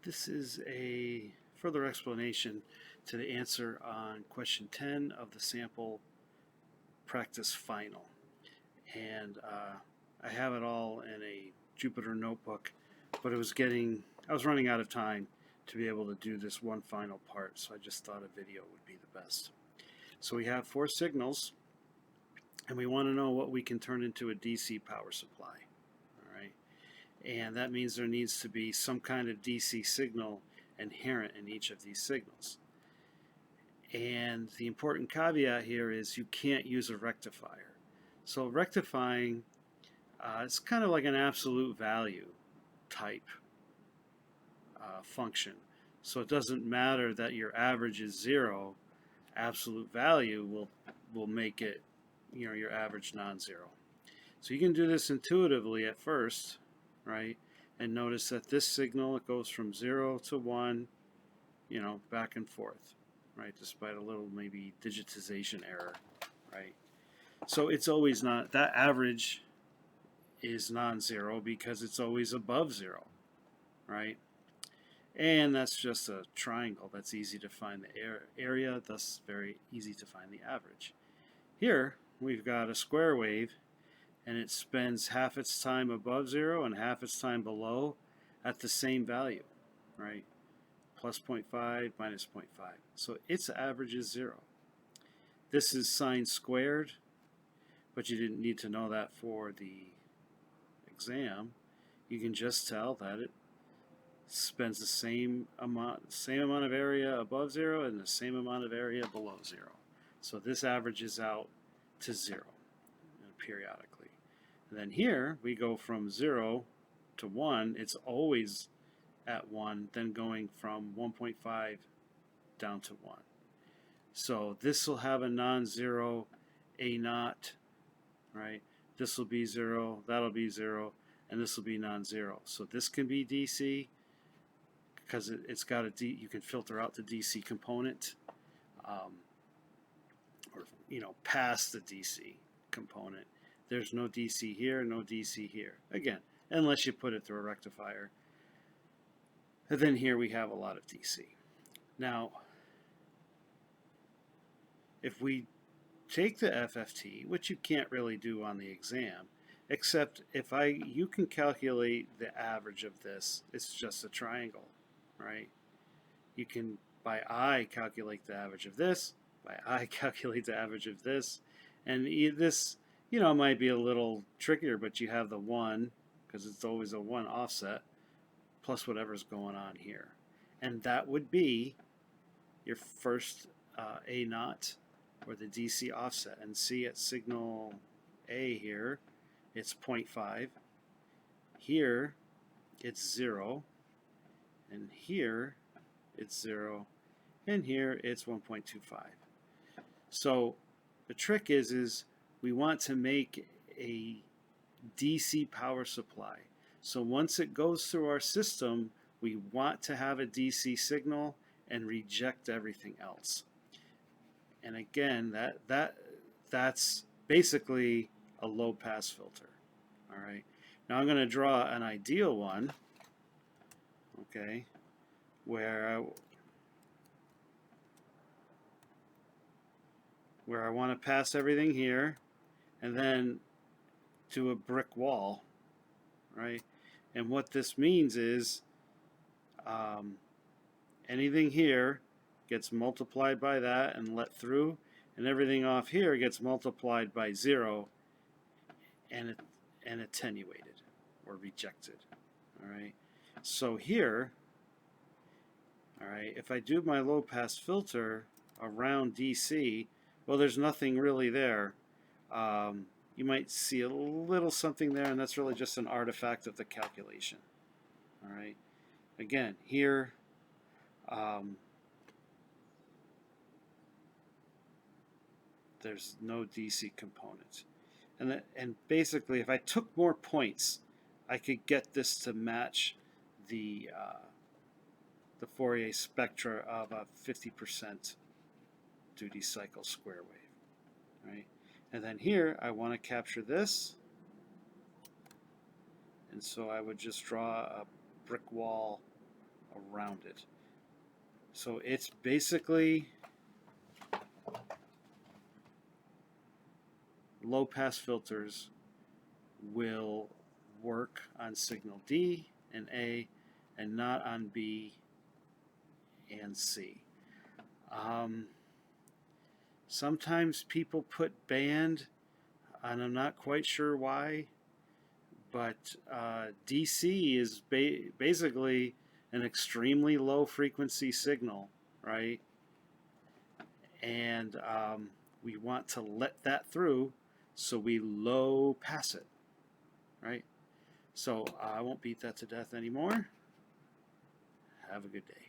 This is a further explanation to the answer on question 10 of the sample practice final. And I have it all in a Jupyter notebook, but I was running out of time to be able to do this one final part, so I just thought a video would be the best. So we have 4 signals, and we want to know what we can turn into a DC power supply. All right, and that means there needs to be some kind of DC signal inherent in each of these signals. And the important caveat here is you can't use a rectifier. So rectifying is kind of like an absolute value type function. So it doesn't matter that your average is 0. Absolute value will make it, your average non-zero. So you can do this intuitively at first, right? And notice that this signal, it goes from 0 to 1, back and forth, right? Despite a little maybe digitization error, right? So it's always not, that average is non-zero because it's always above 0, right? And that's just a triangle. That's easy to find the area, thus very easy to find the average. Here, we've got a square wave, and it spends half its time above 0 and half its time below at the same value, right? Plus 0.5, minus 0.5. So its average is 0. This is sine squared, but you didn't need to know that for the exam. You can just tell that it spends the same amount of area above 0 and the same amount of area below 0. So this averages out to 0 periodically. And then here we go from 0 to 1. It's always at 1, then going from 1.5 down to 1. So this will have a non-zero A naught, right? This will be 0, that'll be 0, and this will be non-zero. So this can be DC because it's got you can filter out the DC component, or past the DC component. There's no DC here, no DC here. Again, unless you put it through a rectifier. And then here we have a lot of DC. Now, if we take the FFT, which you can't really do on the exam, except you can calculate the average of this. It's just a triangle, right? You can, by eye, calculate the average of this, by eye, calculate the average of this, and this, might be a little trickier, but you have the 1, because it's always a 1 offset, plus whatever's going on here. And that would be your first A naught, or the DC offset. And see at signal A here, it's 0.5. Here, it's 0. And here, it's 0. And here, it's 1.25. So the trick is we want to make a DC power supply. So once it goes through our system, we want to have a DC signal and reject everything else. And again, that's basically a low pass filter. All right. Now I'm going to draw an ideal one, okay, where I want to pass everything here and then do a brick wall, right? And what this means is anything here gets multiplied by that and let through, and everything off here gets multiplied by 0 and attenuated or rejected. All right. So here, all right, if I do my low pass filter around DC, well, there's nothing really there. You might see a little something there, and that's really just an artifact of the calculation. All right. Again, here, there's no DC component. And basically, if I took more points, I could get this to match the Fourier spectra of a 50% duty cycle square wave, right? And then here, I want to capture this, and so I would just draw a brick wall around it. So it's basically low pass filters will work on signal D and A and not on B and C. Sometimes people put band, and I'm not quite sure why, but DC is basically an extremely low frequency signal, right? And we want to let that through, so we low pass it, right? So I won't beat that to death anymore. Have a good day.